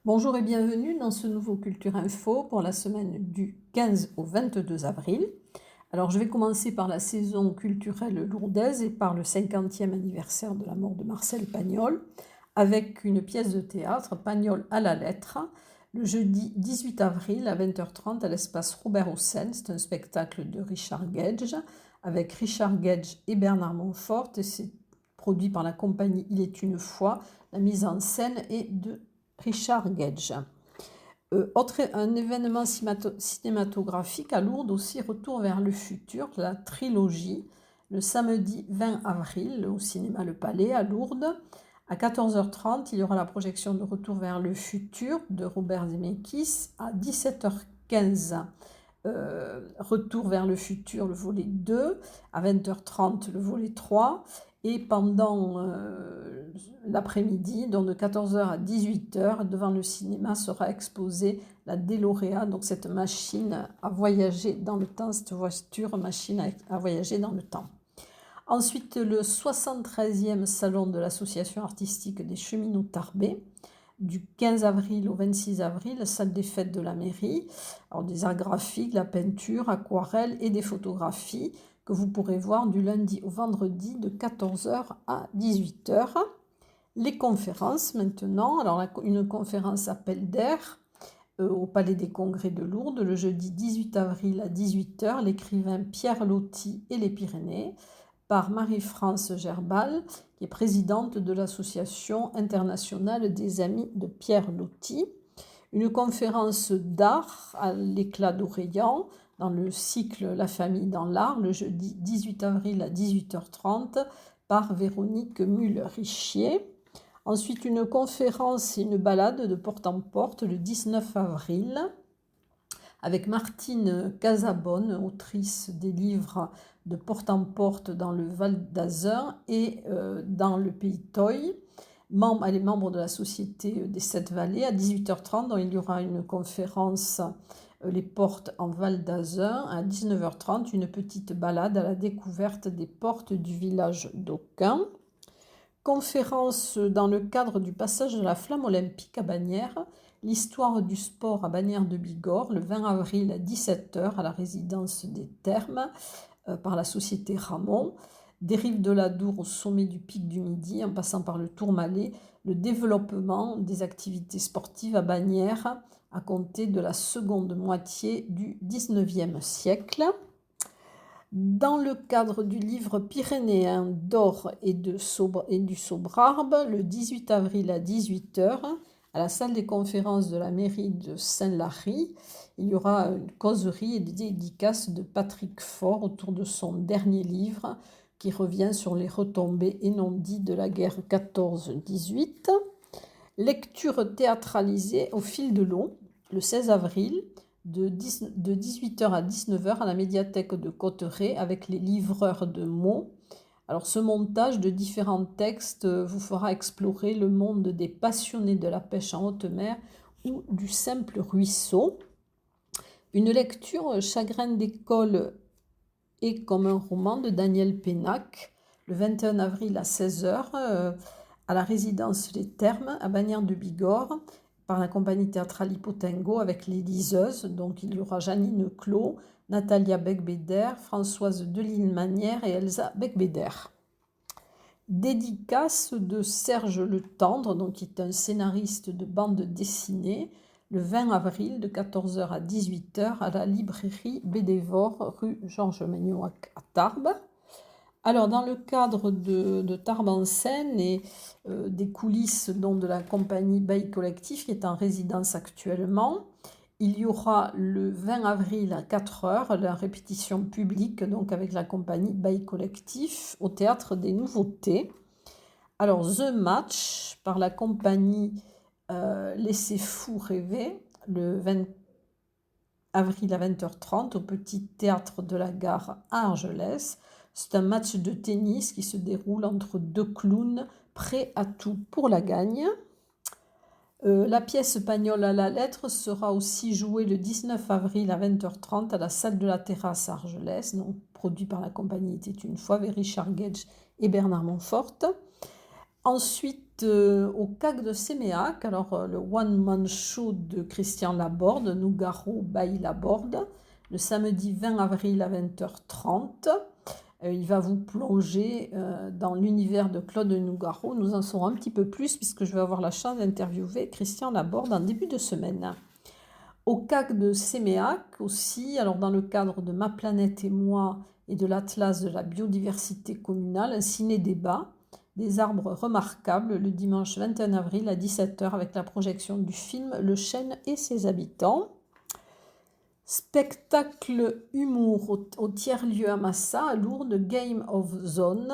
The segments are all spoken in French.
Bonjour et bienvenue dans ce nouveau Culture Info pour la semaine du 15 au 22 avril. Alors je vais commencer par la saison culturelle lourdaise et par le 50e anniversaire de la mort de Marcel Pagnol avec une pièce de théâtre, Pagnol à la lettre, le jeudi 18 avril à 20h30 à l'espace Robert Hossein. C'est un spectacle de Richard Gage avec Richard Gage et Bernard Montfort et c'est produit par la compagnie Il est une fois. La mise en scène est de Richard Gage. Un événement cinématographique à Lourdes aussi, Retour vers le futur, la trilogie, le samedi 20 avril au cinéma Le Palais à Lourdes. À 14h30, il y aura la projection de Retour vers le futur de Robert Zemeckis. À 17h15, Retour vers le futur, le volet 2. À 20h30, le volet 3. Et pendant l'après-midi, donc de 14h à 18h, devant le cinéma sera exposée la DeLorean, donc cette machine à voyager dans le temps, cette voiture machine à voyager dans le temps. Ensuite, le 73e salon de l'association artistique des cheminots Tarbais, du 15 avril au 26 avril, salle des fêtes de la mairie. Alors, des arts graphiques, la peinture, aquarelle et des photographies que vous pourrez voir du lundi au vendredi de 14h à 18h. Les conférences maintenant. Alors, une conférence appel d'air au Palais des Congrès de Lourdes le jeudi 18 avril à 18h, l'écrivain Pierre Loti et les Pyrénées, par Marie-France Gerbal, qui est présidente de l'Association internationale des amis de Pierre Loti. Une conférence d'art à l'éclat d'Orléans dans le cycle La famille dans l'art, le jeudi 18 avril à 18h30, par Véronique Mulle-Richier. Ensuite, une conférence et une balade de porte en porte le 19 avril avec Martine Casabonne, autrice des livres de porte en porte dans le Val d'Azun et dans le Pays Toy. Elle est membre de la Société des Sept Vallées. À 18h30, donc, il y aura une conférence Les portes en Val d'Azun. À 19h30, une petite balade à la découverte des portes du village d'Aucun. Conférence dans le cadre du passage de la flamme olympique à Bagnères, l'histoire du sport à Bagnères de Bigorre, le 20 avril à 17h à la résidence des Thermes par la société Ramon. Des rives de l'Adour au sommet du pic du Midi, en passant par le Tourmalet, le développement des activités sportives à Bagnères à compter de la seconde moitié du XIXe siècle. Dans le cadre du livre pyrénéen d'or et du Sobrarbe, le 18 avril à 18h, à la salle des conférences de la mairie de Saint-Lary, il y aura une causerie et des dédicaces de Patrick Faure autour de son dernier livre qui revient sur les retombées et non-dits de la guerre 14-18. Lecture théâtralisée au fil de l'eau, le 16 avril, de 18h à 19h à la médiathèque de Cotteret avec les livreurs de mots. Alors ce montage de différents textes vous fera explorer le monde des passionnés de la pêche en haute mer ou du simple ruisseau. Une lecture Chagrin d'école et comme un roman de Daniel Pénac, le 21 avril à 16h à la résidence Les Thermes à Bagnères de Bigorre par la compagnie théâtrale Hippotingo avec les liseuses. Donc il y aura Janine Clos, Natalia Becbéder, Françoise Delisle-Manière et Elsa Becbéder. Dédicace de Serge Le Tendre, donc, qui est un scénariste de bande dessinée, le 20 avril de 14h à 18h à la librairie Bédévore, rue Georges Magnoac à Tarbes. Alors, dans le cadre de Tarbes en Seine et des coulisses de la compagnie Bail Collectif, qui est en résidence actuellement, il y aura le 20 avril à 4h la répétition publique donc avec la compagnie Bail Collectif au Théâtre des Nouveautés. Alors, The Match par la compagnie Laissez Fou rêver, le 20 avril à 20h30 au Petit Théâtre de la Gare à Argelès. C'est un match de tennis qui se déroule entre deux clowns prêts à tout pour la gagne. La pièce Pagnol à la lettre sera aussi jouée le 19 avril à 20h30 à la salle de la Terrasse à Argelès, donc produit par la compagnie Était une fois avec Richard Gage et Bernard Montfort. Ensuite, au CAC de Séméac, alors le One Man Show de Christian Laborde, Nougaro by Laborde, le samedi 20 avril à 20h30. Il va vous plonger dans l'univers de Claude Nougaro. Nous en saurons un petit peu plus puisque je vais avoir la chance d'interviewer Christian Laborde en début de semaine. Au CAC de Séméac aussi, alors dans le cadre de Ma planète et moi et de l'Atlas de la biodiversité communale, un ciné-débat des arbres remarquables le dimanche 21 avril à 17h avec la projection du film Le Chêne et ses habitants. Spectacle humour au tiers-lieu à Massa, à Lourdes, Game of Zone,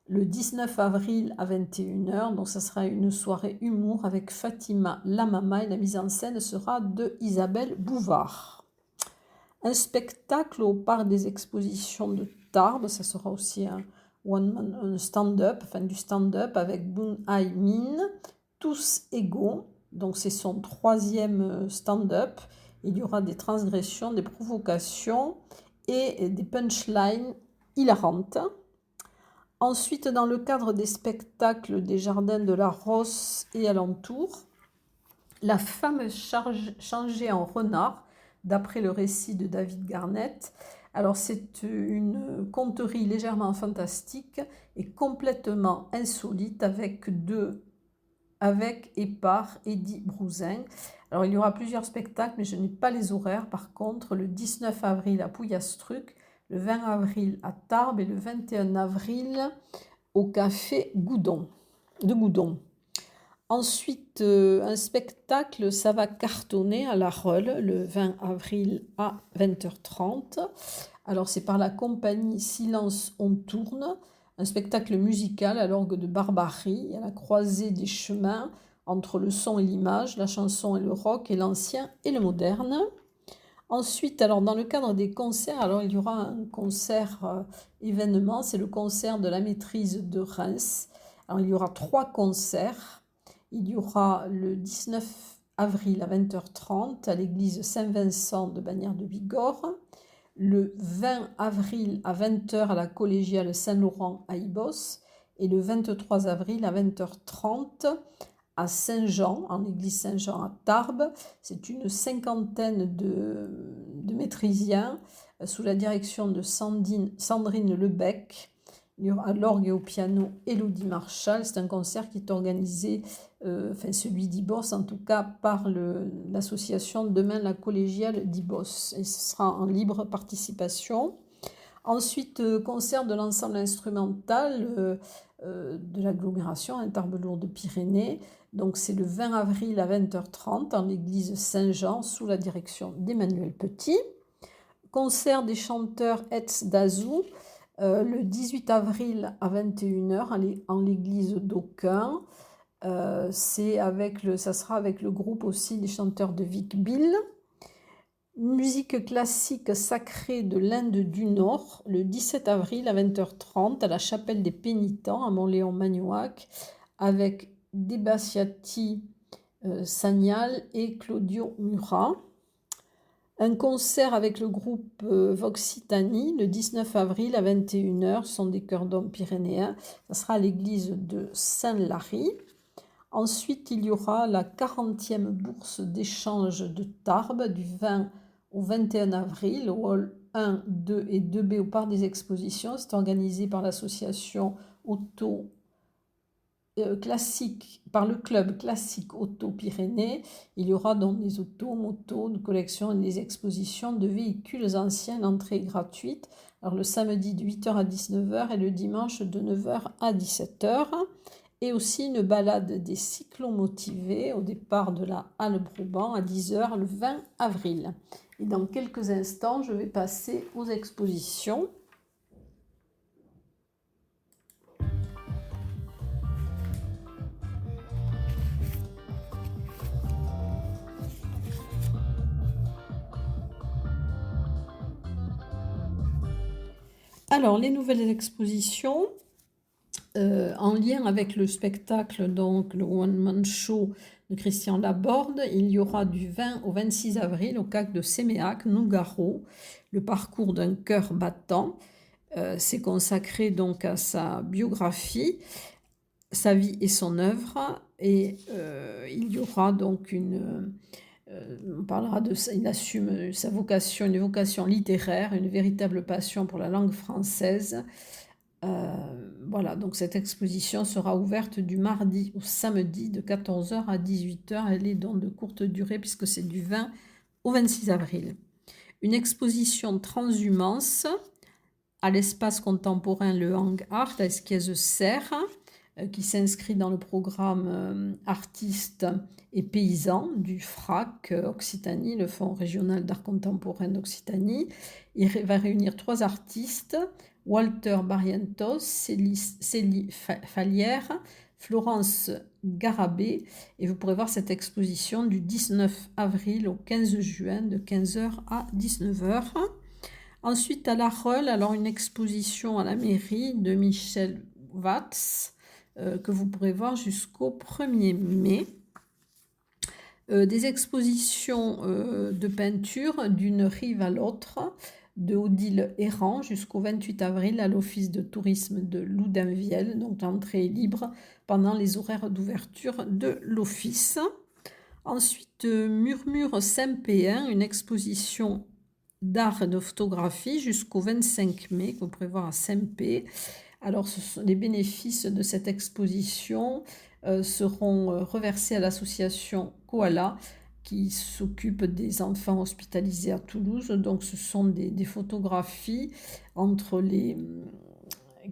le 19 avril à 21h. Donc ça sera une soirée humour avec Fatima Lamama et la mise en scène sera de Isabelle Bouvard. Un spectacle au parc des expositions de Tarbes, ça sera aussi un stand-up, enfin du stand-up avec Boon Hai Min, Tous égaux. Donc c'est son 3e stand-up. Il y aura des transgressions, des provocations et des punchlines hilarantes. Ensuite, dans le cadre des spectacles des Jardins de la Rosse et alentour, La femme changée en renard, d'après le récit de David Garnett. Alors c'est une conterie légèrement fantastique et complètement insolite avec et par Eddie Brouzin. Alors il y aura plusieurs spectacles, mais je n'ai pas les horaires. Par contre, le 19 avril à Pouillastruc, le 20 avril à Tarbes et le 21 avril au café Goudon. Ensuite, un spectacle, ça va cartonner à La Reule, le 20 avril à 20h30. Alors c'est par la compagnie Silence on tourne, un spectacle musical à l'orgue de Barbarie, à la croisée des chemins entre le son et l'image, la chanson et le rock, et l'ancien et le moderne. Ensuite, alors dans le cadre des concerts, alors il y aura un concert événement, c'est le concert de la maîtrise de Reims. Alors il y aura 3 concerts. Il y aura le 19 avril à 20h30 à l'église Saint-Vincent de Bagnères de Bigorre, le 20 avril à 20h à la collégiale Saint-Laurent à Ibos et le 23 avril à 20h30 à Saint-Jean, en l'église Saint-Jean à Tarbes. C'est une 50aine de maîtrisiens sous la direction de Sandrine Lebec. Il y aura à l'orgue et au piano Élodie Marchal. C'est un concert qui est organisé, celui d'Ibos en tout cas, par l'association Demain la collégiale d'Ibos. Et ce sera en libre participation. Ensuite, concert de l'ensemble instrumental de l'agglomération Tarbes-Lourdes-Pyrénées. Donc c'est le 20 avril à 20h30 en l'église Saint-Jean sous la direction d'Emmanuel Petit. Concert des chanteurs Etz d'Azou. Le 18 avril à 21h en l'église d'Aucun. Ça sera avec le groupe aussi des chanteurs de Vic Bill. Musique classique sacrée de l'Inde du Nord, le 17 avril à 20h30 à la chapelle des Pénitents à Montléon-Magnoac avec Debasiati Sagnal et Claudio Murat. Un concert avec le groupe Voxitani le 19 avril à 21h, sont des chœurs d'hommes pyrénéens. Ça sera à l'église de Saint-Lary. Ensuite, il y aura la 40e bourse d'échange de Tarbes du 20 au 21 avril au hall 1, 2 et 2B au parc des expositions. C'est organisé par l'association Auto classique, par le club classique Auto Pyrénées. Il y aura donc des autos, motos, de collections et des expositions de véhicules anciens, l'entrée est gratuite. Alors le samedi de 8h à 19h et le dimanche de 9h à 17h. Et aussi une balade des cyclomotivés au départ de la Halle Brouban à 10h le 20 avril. Et dans quelques instants, je vais passer aux expositions. Alors, les nouvelles expositions, en lien avec le spectacle, donc le One Man Show de Christian Laborde, il y aura du 20 au 26 avril au CAC de Séméac, Nougaro, le parcours d'un cœur battant. C'est consacré donc à sa biographie. sa vie et son œuvre. Et il y aura donc on parlera de ça, il assume sa vocation, une vocation littéraire, une véritable passion pour la langue française. Voilà, donc cette exposition sera ouverte du mardi au samedi de 14h à 18h. Elle est donc de courte durée puisque c'est du 20 au 26 avril. Une exposition transhumance à l'espace contemporain Le Hang Art à Esquies-Serres qui s'inscrit dans le programme artistes et paysans du FRAC Occitanie, le Fonds régional d'art contemporain d'Occitanie. Il va réunir 3 artistes, Walter Barrientos, Célie Fallière, Florence Garabé, et vous pourrez voir cette exposition du 19 avril au 15 juin de 15h à 19h. Ensuite à La Reule, alors une exposition à la mairie de Michel Watts que vous pourrez voir jusqu'au 1er mai. Des expositions de peinture d'une rive à l'autre, de Odile Errand jusqu'au 28 avril à l'office de tourisme de Loudainvielle. Donc l'entrée est libre pendant les horaires d'ouverture de l'office. Ensuite, Murmure Saint-Péen, une exposition d'art et de photographie jusqu'au 25 mai que vous pourrez voir à Saint-Pé. Alors, les bénéfices de cette exposition seront reversés à l'association Koala qui s'occupe des enfants hospitalisés à Toulouse. Donc, ce sont des photographies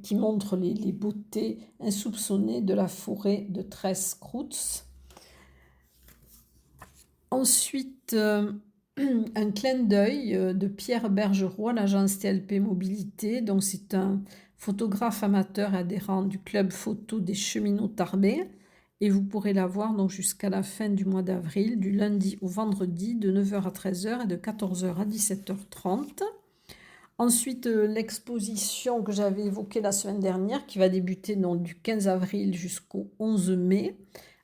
qui montrent les beautés insoupçonnées de la forêt de Tresse-Croûte. Ensuite, un clin d'œil de Pierre Bergeroy, l'agence TLP Mobilité. Donc, c'est un photographe amateur et adhérent du club photo des cheminots Tarbais. Et vous pourrez la voir donc jusqu'à la fin du mois d'avril, du lundi au vendredi, de 9h à 13h et de 14h à 17h30. Ensuite, l'exposition que j'avais évoquée la semaine dernière, qui va débuter donc, du 15 avril jusqu'au 11 mai,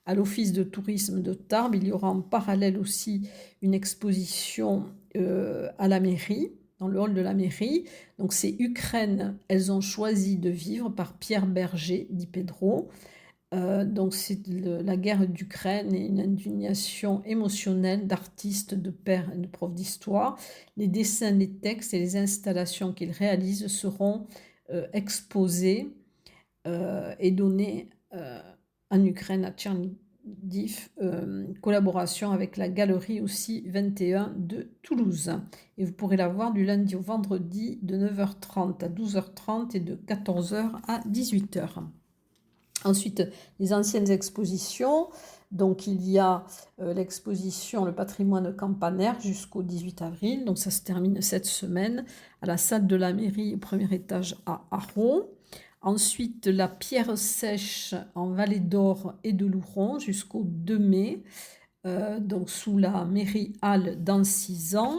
à l'office de tourisme de Tarbes. Il y aura en parallèle aussi une exposition à la mairie, dans le hall de la mairie. Donc c'est Ukraine, elles ont choisi de vivre par Pierre Berger, dit Pedro. Donc c'est la guerre d'Ukraine et une indignation émotionnelle d'artistes, de pères et de profs d'histoire. Les dessins, les textes et les installations qu'ils réalisent seront exposés et donnés en Ukraine à Tchernihiv, collaboration avec la galerie aussi 21 de Toulouse. Et vous pourrez la voir du lundi au vendredi de 9h30 à 12h30 et de 14h à 18h. Ensuite, les anciennes expositions. Donc, il y a l'exposition Le patrimoine campanaire jusqu'au 18 avril. Donc, ça se termine cette semaine à la salle de la mairie au premier étage à Arros. Ensuite, la pierre sèche en Vallée d'Or et de Louron jusqu'au 2 mai. Donc, sous la mairie Halle dans 6 ans.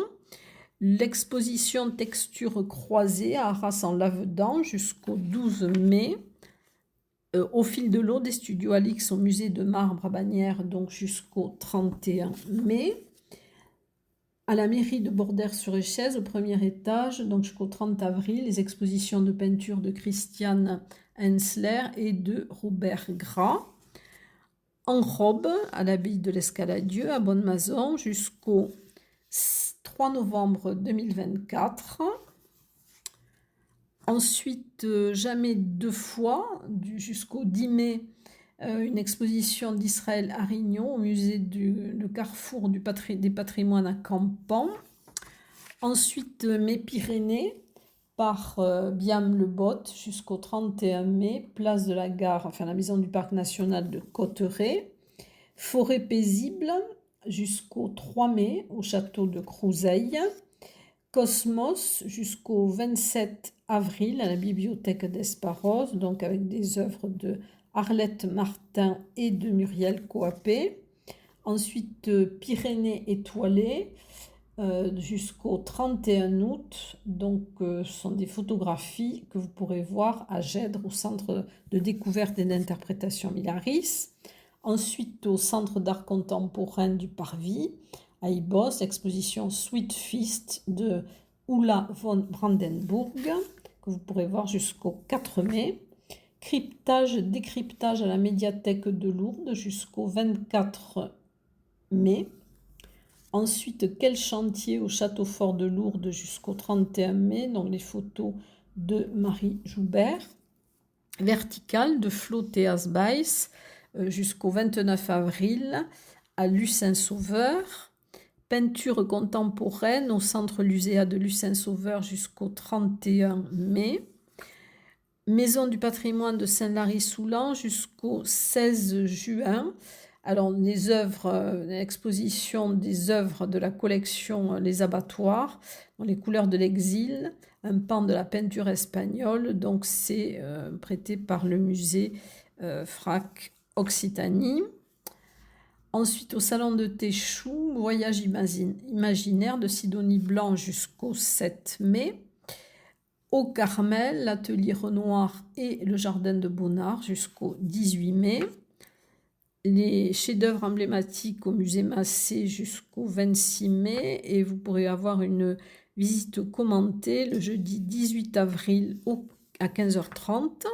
L'exposition texture croisée à Arras en Lavedan jusqu'au 12 mai. Au fil de l'eau des studios Alix au musée de marbre à Bagnères, donc jusqu'au 31 mai. À la mairie de Bordères-sur-Échez, au premier étage, donc jusqu'au 30 avril, les expositions de peinture de Christiane Hensler et de Robert Gras. En robe, à l'abbaye de l'Escaladieu, à Bonne-Maison, jusqu'au 3 novembre 2024. Ensuite, Jamais deux fois, jusqu'au 10 mai, une exposition d'Israël Arignon au musée le Carrefour des patrimoines à Campan. Ensuite, Mes Pyrénées par Biam Le Bot jusqu'au 31 mai, place de la Gare, enfin la maison du parc national de Cotteret. Forêt paisible jusqu'au 3 mai au château de Crouseille. Cosmos jusqu'au 27 avril à la bibliothèque d'Esparos, donc avec des œuvres de Arlette Martin et de Muriel Coapé. Ensuite, Pyrénées étoilées jusqu'au 31 août. Donc, ce sont des photographies que vous pourrez voir à Gèdre, au centre de découverte et d'interprétation Milaris. Ensuite, au centre d'art contemporain du Parvis, à Ibos, exposition Sweet Feast de Ulla von Brandenburg, que vous pourrez voir jusqu'au 4 mai. cryptage, décryptage à la médiathèque de Lourdes jusqu'au 24 mai. Ensuite, quel chantier au château fort de Lourdes jusqu'au 31 mai, donc les photos de Marie Joubert. Vertical de Flo Théas-Bayss jusqu'au 29 avril à Lucin-Sauveur. Peinture contemporaine au centre Luséa de Lucin-Sauveur jusqu'au 31 mai. Maison du patrimoine de Saint-Lary-Soulan jusqu'au 16 juin. Alors, les œuvres, l'exposition des œuvres de la collection Les Abattoirs, dans les couleurs de l'exil, un pan de la peinture espagnole. Donc, c'est prêté par le musée FRAC Occitanie. Ensuite, au salon de Téchou, voyage imaginaire de Sidonie Blanc jusqu'au 7 mai. Au Carmel, l'atelier Renoir et le jardin de Bonnard jusqu'au 18 mai. Les chefs-d'œuvre emblématiques au musée Massé jusqu'au 26 mai. Et vous pourrez avoir une visite commentée le jeudi 18 avril à 15h30.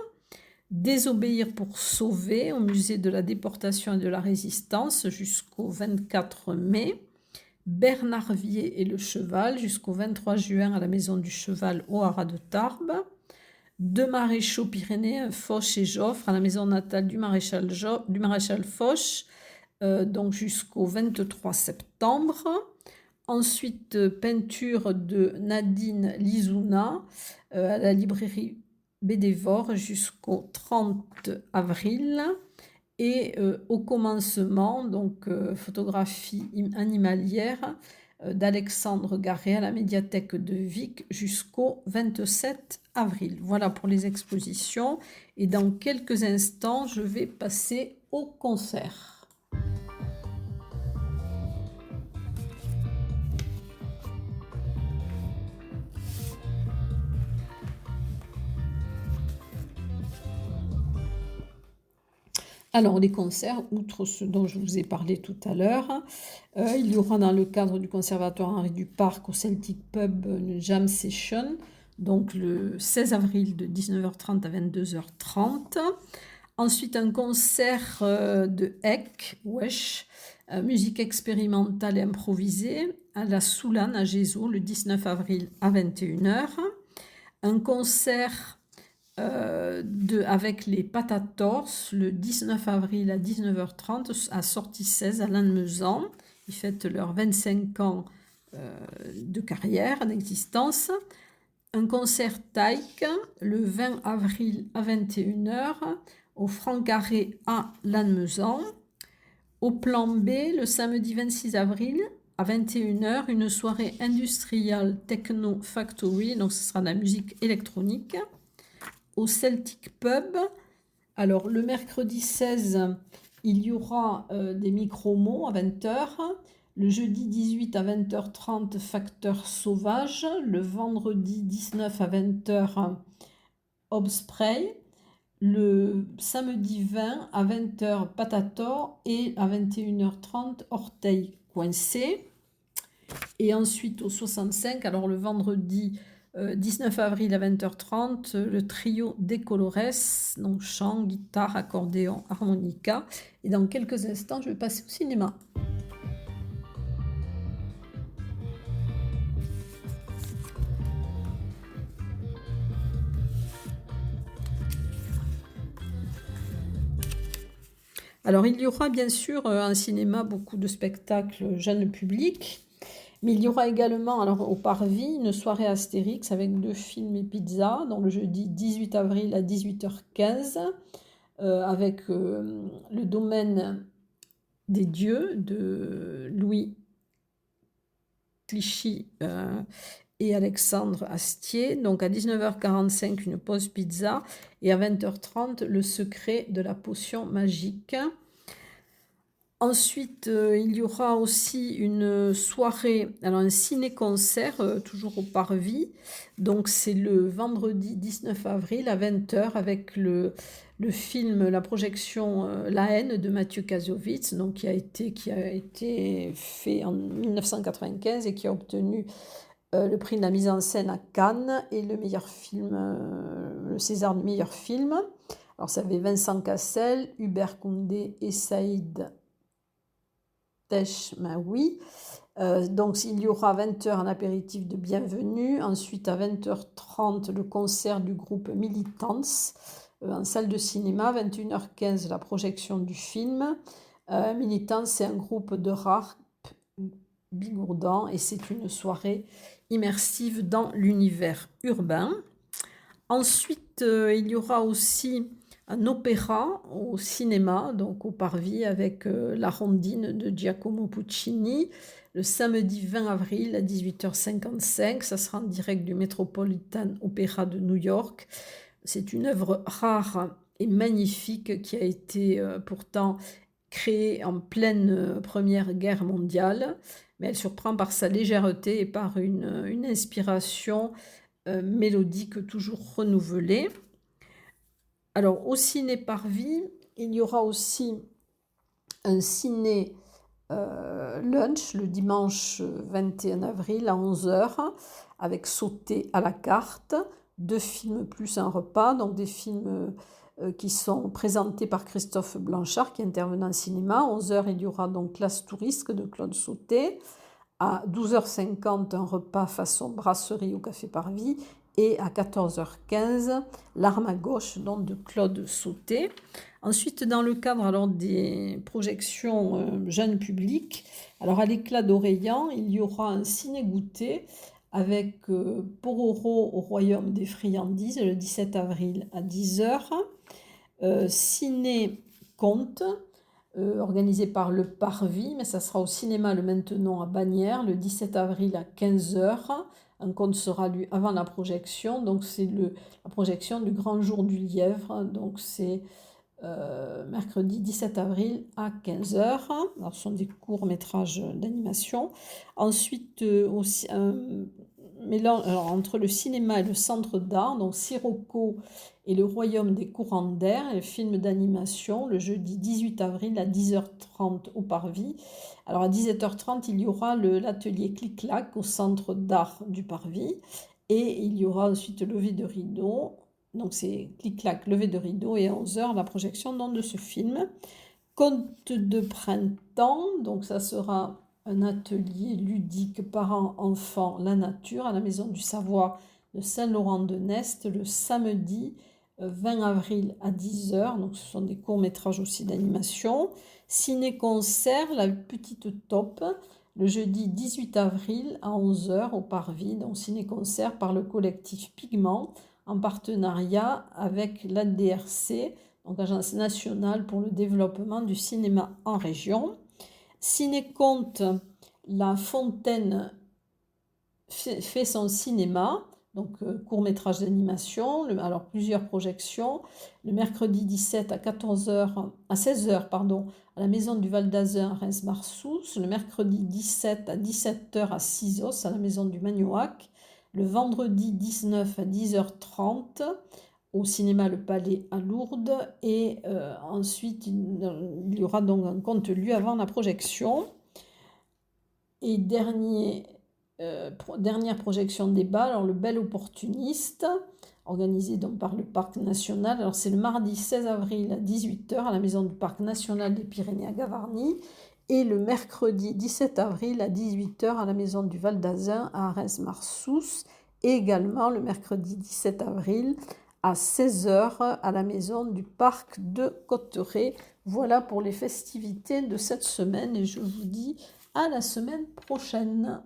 Désobéir pour sauver au musée de la déportation et de la résistance jusqu'au 24 mai. Bernard-Vier et le cheval jusqu'au 23 juin à la maison du cheval au Haras de Tarbes. Deux maréchaux pyrénéens, Foch et Joffre, à la maison natale du maréchal Foch, donc jusqu'au 23 septembre. Ensuite, peinture de Nadine Lizouna à la librairie Bédévore jusqu'au 30 avril. Et au commencement, donc photographie animalière d'Alexandre Garret à la médiathèque de Vic jusqu'au 27 avril. Voilà pour les expositions. Et dans quelques instants, je vais passer au concert. Alors, les concerts, outre ce dont je vous ai parlé tout à l'heure, il y aura dans le cadre du Conservatoire Henri Duparc au Celtic Pub une jam session, donc le 16 avril de 19h30 à 22h30. Ensuite, un concert de Wesh, musique expérimentale et improvisée, à la Soulane à Gézo le 19 avril à 21h. Un concert avec les Patators le 19 avril à 19h30 à Sortie 16 à Lannemezan. Ils fêtent leurs 25 ans de carrière, d'existence. Un concert taïk le 20 avril à 21h au Franc Carré à Lannemezan. Au plan B, le samedi 26 avril à 21h, une soirée industrielle Techno Factory, donc ce sera de la musique électronique. Au Celtic Pub, alors le mercredi 16, il y aura des micro-mots à 20h. Le jeudi 18 à 20h30, Facteur Sauvage. Le vendredi 19 à 20h, Obspray. Le samedi 20 à 20h, Patator. Et à 21h30, Orteil Coincé. Et ensuite au 65, alors le vendredi 19 avril à 20h30, le trio des Colores, donc chant, guitare, accordéon, harmonica. Et dans quelques instants, je vais passer au cinéma. Alors, il y aura bien sûr un cinéma, beaucoup de spectacles jeunes publics. Mais il y aura également, alors au Parvis, une soirée Astérix avec 2 films et pizza, dans le jeudi 18 avril à 18h15, avec le domaine des dieux de Louis Clichy et Alexandre Astier. Donc à 19h45, une pause pizza. Et à 20h30, le secret de la potion magique. Ensuite, il y aura aussi une soirée, alors un ciné-concert, toujours au Parvis. Donc c'est le vendredi 19 avril à 20h avec le film, la projection La haine de Mathieu Kassovitz, donc qui a été fait en 1995 et qui a obtenu le prix de la mise en scène à Cannes et le meilleur film, le César du meilleur film, Alors, ça avait Vincent Cassel, Hubert Koundé et Saïd Techmaoui. Donc, il y aura à 20h un apéritif de bienvenue. Ensuite, à 20h30, le concert du groupe Militants en salle de cinéma. 21h15, la projection du film. Militants, c'est un groupe de rap bigourdant et c'est une soirée immersive dans l'univers urbain. Ensuite, il y aura aussi un opéra au cinéma, donc au Parvis, avec La Rondine de Giacomo Puccini, le samedi 20 avril à 18h55. Ça sera en direct du Metropolitan Opera de New York. C'est une œuvre rare et magnifique qui a été pourtant créée en pleine Première Guerre mondiale, mais elle surprend par sa légèreté et par une inspiration mélodique toujours renouvelée. Alors, au ciné Parvis, il y aura aussi un ciné lunch le dimanche 21 avril à 11h avec sauté à la carte, 2 films plus un repas, donc des films qui sont présentés par Christophe Blanchard qui intervient en cinéma. À 11h, il y aura donc Classe Touriste de Claude Sauté. À 12h50, un repas façon brasserie au Café Parvis. Et à 14h15, L'arme à gauche donc de Claude Sauté. Ensuite, dans le cadre alors, des projections jeunes publics, alors à l'Éclat d'Orléans, il y aura un ciné-goûter avec Pororo au Royaume des Friandises le 17 avril à 10h. Ciné-conte, organisé par le Parvis, mais ça sera au cinéma Le Maintenant à Bagnères le 17 avril à 15h. Un conte sera lu avant la projection, donc c'est la projection du Grand Jour du Lièvre, donc c'est mercredi 17 avril à 15h. Alors, ce sont des courts-métrages d'animation. Ensuite, aussi un mélange entre le cinéma et le centre d'art, donc Sirocco et le Royaume des courants d'air, un film d'animation, le jeudi 18 avril à 10h30 au Parvis. Alors à 17h30, il y aura l'atelier Clic-Clac au centre d'art du Parvis. Et il y aura ensuite lever de rideau. Donc c'est Clic-Clac, lever de rideau. Et à 11h, la projection de ce film. Conte de printemps, donc ça sera un atelier ludique parents-enfants, la nature, à la Maison du Savoir de Saint-Laurent-de-Nest, le samedi 20 avril à 10h. Donc ce sont des courts-métrages aussi d'animation. Ciné-concert, La Petite Taupe, le jeudi 18 avril à 11h au Parvis. Donc ciné-concert par le collectif Pigment, en partenariat avec l'ADRC, donc Agence nationale pour le développement du cinéma en région. Ciné-conte, La Fontaine fait son cinéma, donc court-métrage d'animation, alors plusieurs projections, le mercredi 17 à 16h à la Maison du Val d'Azun à Reims-Marsous, le mercredi 17 à 17h à Sizos à la Maison du Magnoac, le vendredi 19 à 10h30 au cinéma Le Palais à Lourdes, et ensuite il y aura donc un compte lu avant la projection. Et dernière projection débat, alors Le Bel Opportuniste, organisé donc par le Parc National. Alors c'est le mardi 16 avril à 18h à la Maison du Parc National des Pyrénées à Gavarnie, et le mercredi 17 avril à 18h à la Maison du Val d'Azun à Reims-Marsous, et également le mercredi 17 avril à 16h à la Maison du Parc de Cotteret. Voilà pour les festivités de cette semaine, et je vous dis à la semaine prochaine.